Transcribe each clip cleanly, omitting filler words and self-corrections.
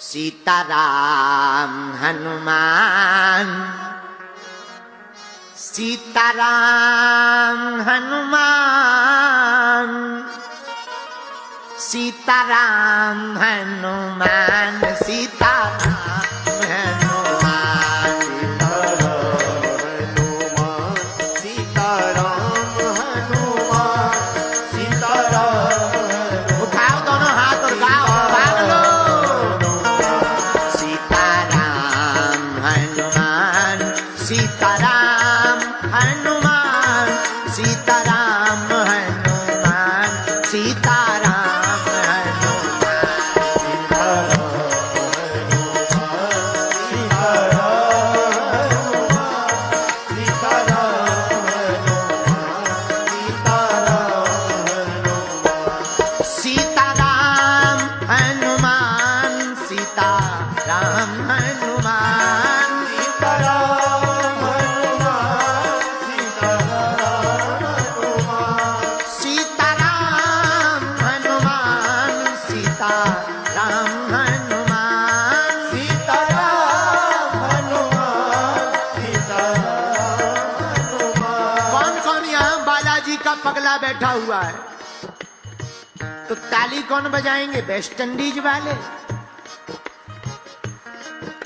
सीताराम हनुमान, सीताराम हनुमान, सीताराम हनुमान, सीताराम हनुमान, सीताराम हनुमान, सीताराम। उठाओ दोनों हाथ और गाओ, भाग लो। सीताराम हनुमान, सीताराम हनुमान, सीताराम हनुमान, सीताराम पगला बैठा हुआ है तो ताली कौन बजाएंगे? वेस्ट इंडीज वाले।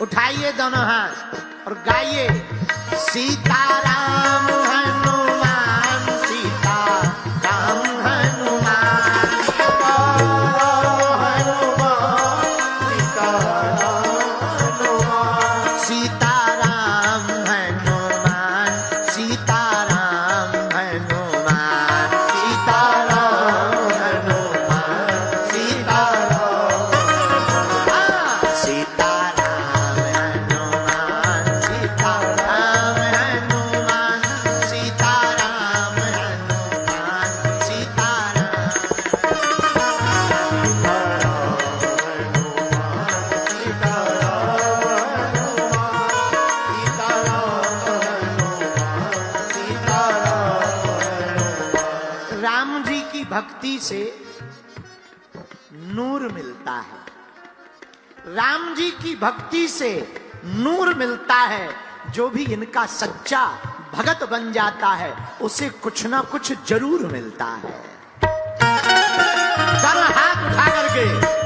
उठाइए दोनों हाथ और गाइए सीताराम हनुमान, सीताराम हनुमान, सीताराम हनुमान, सीताराम हनुमान, भक्ति से नूर मिलता है। राम जी की भक्ति से नूर मिलता है। जो भी इनका सच्चा भगत बन जाता है उसे कुछ ना कुछ जरूर मिलता है। दोनों हाथ उठा करके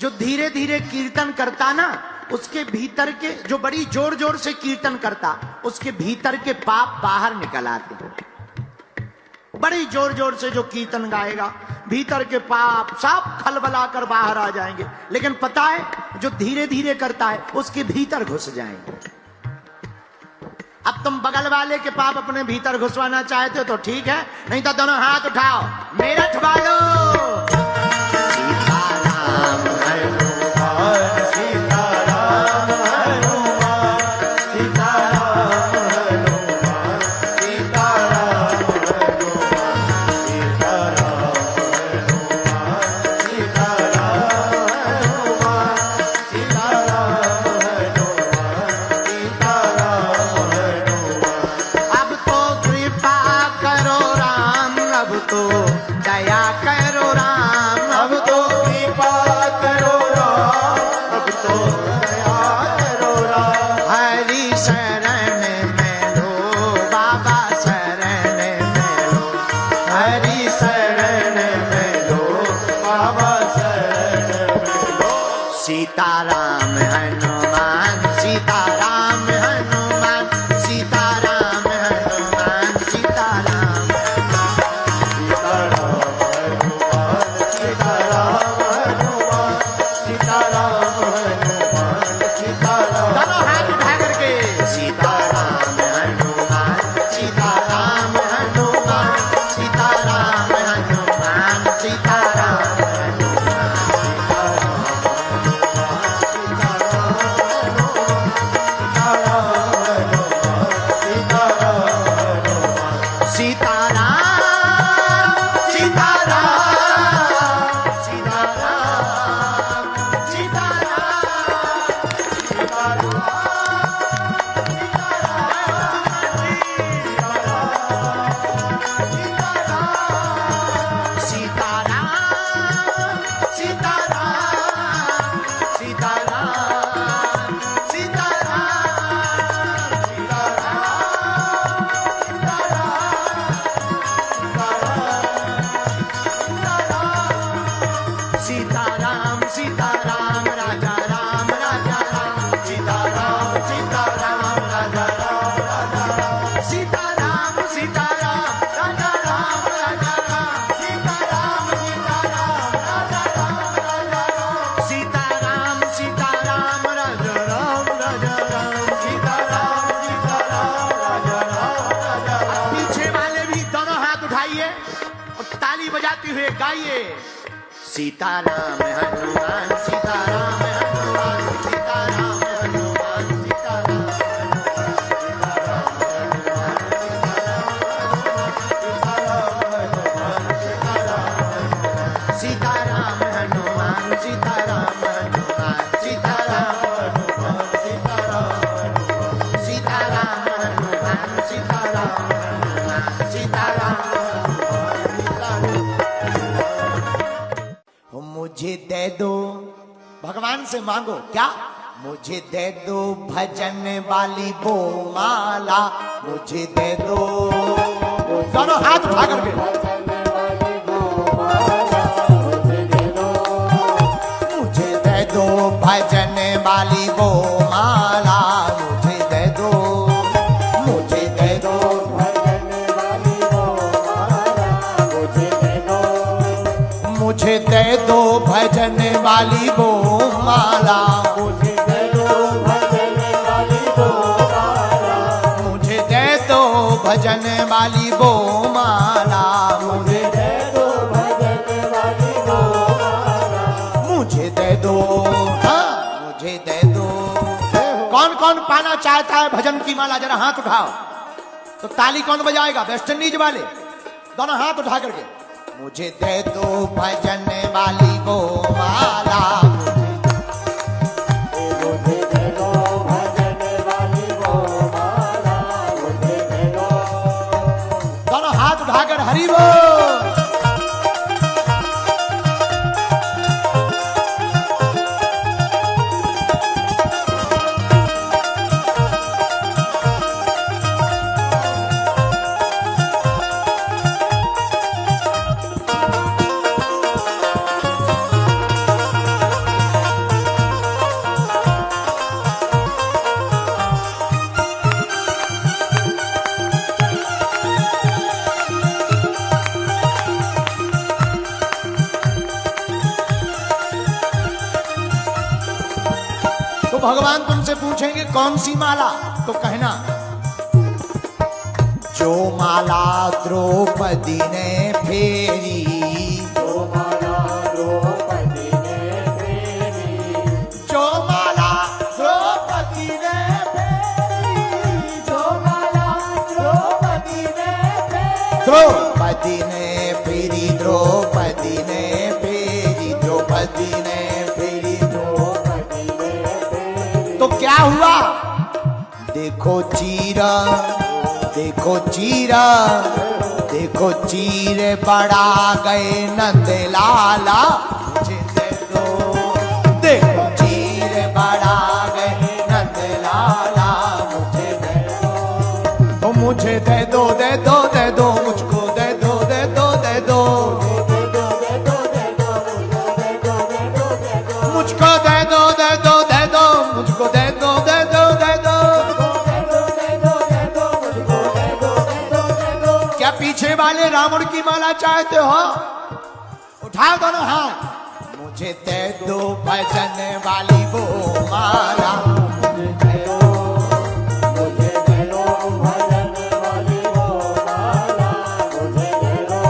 जो धीरे धीरे कीर्तन करता ना, उसके भीतर के जो बड़ी जोर जोर से कीर्तन करता, उसके भीतर के पाप बाहर निकल आते। बड़ी जोर जोर से जो कीर्तन गाएगा, भीतर के पाप सब खलबलाकर बाहर आ जाएंगे। लेकिन पता है, जो धीरे धीरे करता है उसके भीतर घुस जाएंगे। अब तुम बगल वाले के पाप अपने भीतर घुसवाना चाहते हो तो ठीक है, नहीं तो दोनों हाथ उठाओ, मेरठ वालों। सीताराम हनुमान, सीताराम हनुमान, सीताराम हनुमान, सीताराम, सीताराम हनुमान, सीताराम हनुमान, सीताराम हनुमान, सीताराम। दोनों हाथ उठा करके सीताराम हनुमान, सीताराम उठाइए और ताली बजाते हुए गाइए, सीताराम हनुमान सीताराम हनुमान सीताराम हनुमान सीताराम सीताराम हनुमान सीताराम हनुमान सीताराम हनुमान सीताराम हनुमान सीताराम हनुमान सीताराम। मुझे दे दो, भगवान से मांगो क्या, मुझे दे दो भजन वाली वो माला, मुझे दे दो, दोनों हाथ उठा करके, मुझे दे दो भजन वाली वो माला, मुझे दे दो, मुझे दे दो भजन वाली वो माला, मुझे दे दो, मुझे दे दो भजन वाली वो माला, मुझे दे दो भजन वाली वो माला, मुझे दे दो भजन वाली वो माला, मुझे दे दो भजन वाली वो माला, मुझे दे दो, हाँ मुझे दे दो। कौन कौन पाना चाहता है भजन की माला, जरा हाथ उठाओ। तो ताली कौन बजाएगा, वेस्ट इंडीज वाले, दोनों हाथ उठा करके, मुझे दे दो भजन वाली वो माला, मुझे दे दो भजन वाली वो माला, मुझे दे दो, दोनों हाथ उठाकर हरि बोल। तो भगवान तुमसे पूछेंगे कौन सी माला, तो कहना जो माला द्रौपदी ने फेरी, जो माला द्रौपदी ने फेरी, जो माला द्रौपदी ने फेरी, जो माला द्रौपदी ने फेरी, द्रौपदी ने फेरी, द्रौपदी ने फेरी, द्रौपदी ने फेरी, द्रौपदी ने फेरी। तो क्या हुआ, देखो चीरा, देखो चीरा, देखो चीर बड़ा गए नंद लाला, मुझे दे दो, देखो चीर बड़ा गए नंद लाला, मुझे दे दो, तो मुझे दे दो, दे दो, दे दो, मुझको दे दो, दे दो, दे दो, मुझको दे दो, दे दो, दे दो, मुझको दे दो, दे दो, दे दो, क्या पीछे वाले रावण की माला चाहते हो, उठाओ दोनों हाथ, मुझे दे दो भजन वाली वो माला, मुझे दे दो, मुझे दे दो भजन वाली वो माला, मुझे दे दो,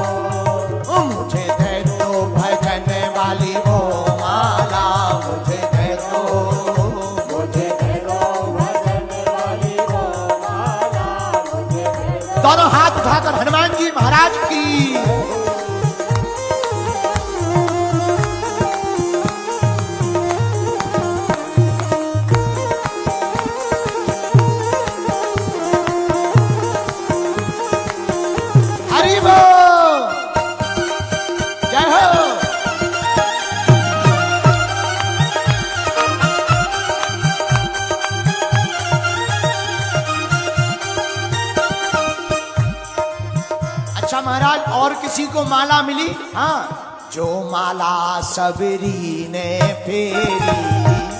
मुझे दे दो भजन वाली वो माला, मुझे दे दो, मुझे दे दो भजन वाली वो माला, मुझे दे दो। दोनों हाथ उठाकर हनुमान जी महाराज की हरि बोल, जय हो। अच्छा महाराज, और किसी को माला मिली, हाँ, जो माला सबरी ने फेरी,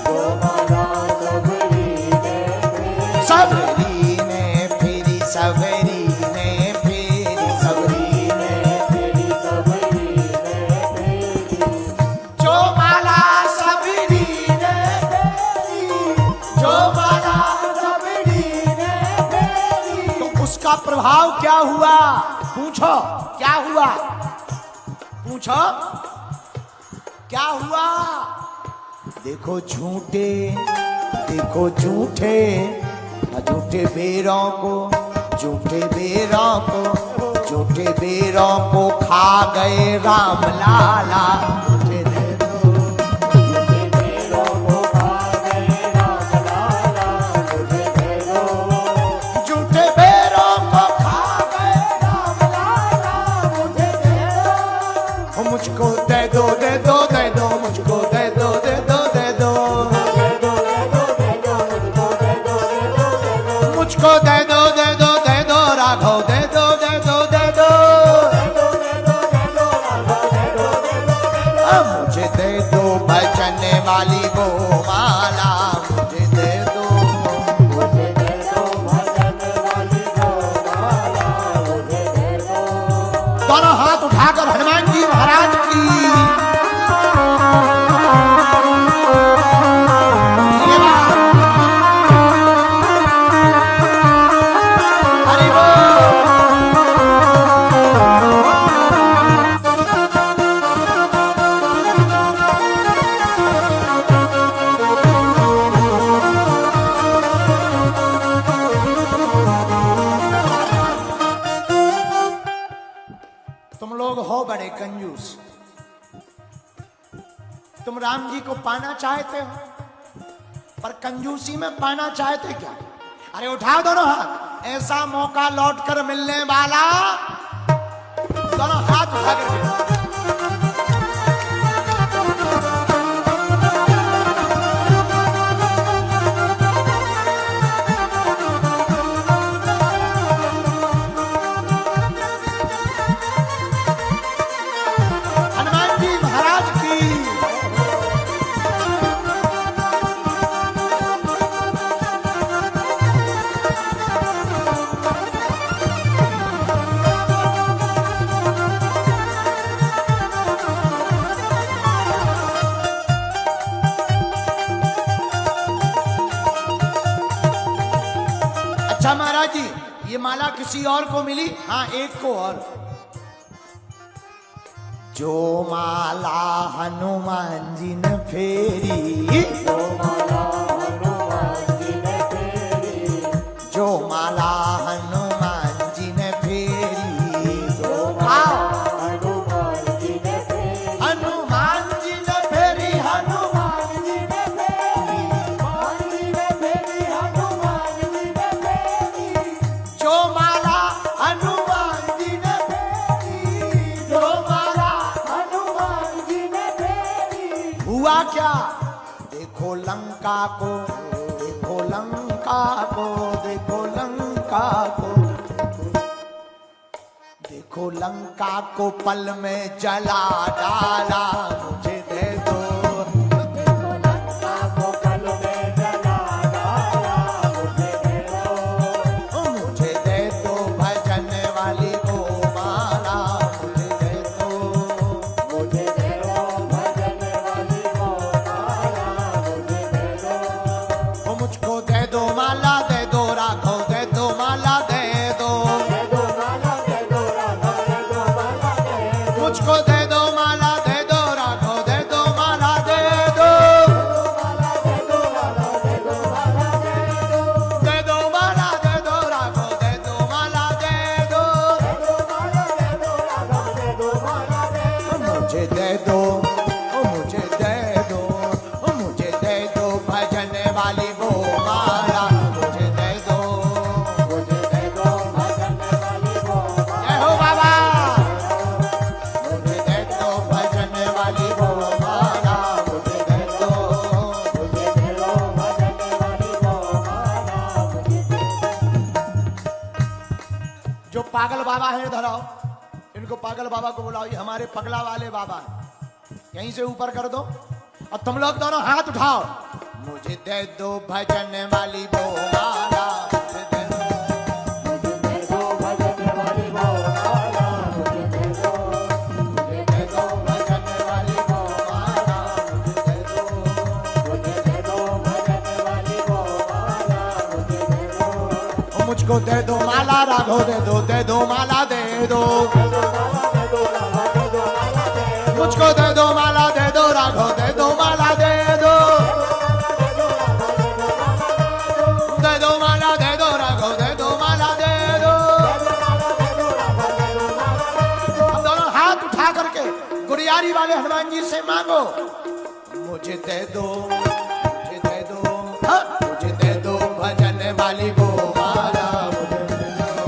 जो माला सबरी ने फेरी, सबरी ने फेरी, सबरी ने फेरी, सबरी ने फेरी, सबरी ने फेरी, जो माला सबरी ने फेरी, जो माला सबरी ने फेरी। तो उसका प्रभाव क्या हुआ, पूछो क्या हुआ? पूछो क्या हुआ? देखो झूठे, देखो झूठे, झूठे बेरों को, झूठे बेरों को, झूठे बेरों को खा गए राम लाला। मुझे दे दो, झूठे बेरों को खा गए राम लाला। मुझे दे दो, झूठे बेरों को खा गए राम लाला। मुझे दे दो, मुझको दे दो, दे दो, दे दो, मुझको दे दो, दे दो, दे दो, मुझको दे दो, दे दो, दे दो राघव, दे दो, दे दो, दे दो, मुझे दे दो बचने वाली वो माला। मुझे दे दो, मुझे दे दो बचने वाली वो माला। मुझे दे दो। दोनों हाथ उठाकर हनुमान जी महाराज की बड़े कंजूस। तुम राम जी को पाना चाहते हो, पर कंजूसी में पाना चाहते क्या? अरे उठाओ दोनों हाथ, ऐसा मौका लौट कर मिलने वाला। दोनों हाथ उठा कर अच्छा महाराज जी, ये माला किसी और को मिली? हाँ, एक को और। जो माला हनुमान जी ने फेरी, जो माला हनुमान जी ने फेरी, जो माला हनुमान जी ने फेरी, जो माला हनुमान जी ने फेरी, हनुमान जी ने फेरी, हनुमान जी ने फेरी, हनुमान जी ने फेरी, हनुमान जी ने फेरी, जो माला हनुमान जी ने फेरी, जो माला हनुमान जी ने फेरी। हुआ क्या? देखो लंका को, देखो लंका को, देखो लंका को, देखो लंका को पल में जला डाला। मुझे दे दो, देखो लंका को पल में जला डाला। मुझे दे दो, मुझे दे दो भजन वाली वो माला। मुझे दे दो, मुझे दे दो भजन वाली वो माला। मुझे दे दो, मुझको दे दो माला, दे दो राघव, दे दो माला, दे दो, दे दो माला, दे दो राघव, दे दो माला, दे दो, मुझको दे दो माला, दे दो राघव, दे दो माला, दे दो, दे दो माला, दे दो माला, दे दो, दे दो माला, दे दो राघव, दे दो माला, दे दो, दे दो माला, दे दो राघव, दे दो माला, दे दो, मुझे दे दो, मुझे दे दो, मुझे दे दो भजन वाली वो माला। मुझे दे दो, मुझे दे दो भजन वाली वो माला। जय हो बाबा। मुझे दे दो भजन वाली वो माला। मुझे दे दो, मुझे दे दो भजन वाली वो माला। जो पागल बाबा है इधर आओ, इनको पागल बाबा को बुलाओ। ये हमारे पगला वाले बाबा हैं। यहीं से ऊपर कर दो और तुम लोग दोनों हाथ उठाओ। मुझे दे दो भजन वाली वो माला। मुझे दे दो, मुझे दे दो भजन वाली वो माला। मुझे दे दो, मुझे दे दो भजन वाली वो माला। मुझे दे दो, मुझे दे दो भजन वाली वो माला। मुझे दे दो, मुझको दे दो माला राघव, दे दो, दे दो माला, दे दो, दे दो माला, गुड़ियारी वाले हनुमान जी से मांगो, मुझे दे दो, मुझे दे दो, मुझे दे दो भजन वाली वो माला, मुझे दे दो,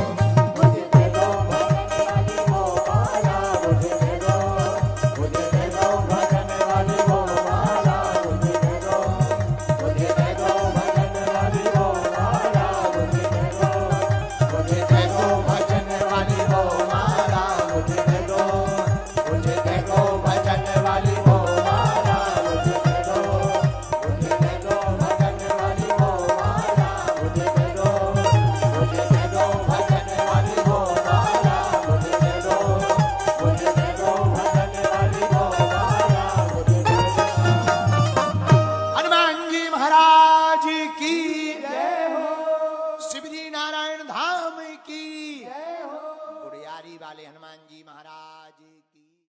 मुझे दे दो भजन वाली वो माला, मुझे दे दो, मुझे दे दो भजन वाली वो माला, मुझे दे दो, मुझे दे दो भजन वाली वो माला, मुझे दे दो, मुझे दे दो भजन वाली वो माला, मुझे दे दो, मुझे दे दो भजन वाली वो माला, मुझे दे दो, मुझे दे दो भजन वाली वो माला, मुझे दे दो, मुझे दे दो भजन वाली वो माला, मुझे दे दो, मुझे दे दो भजन वाली वो माला, मुझे दे दो। हनुमान जी महाराज की जय हो, शिवजी नारायण धाम की जय हो, गुड़ियारी वाले हनुमान जी महाराज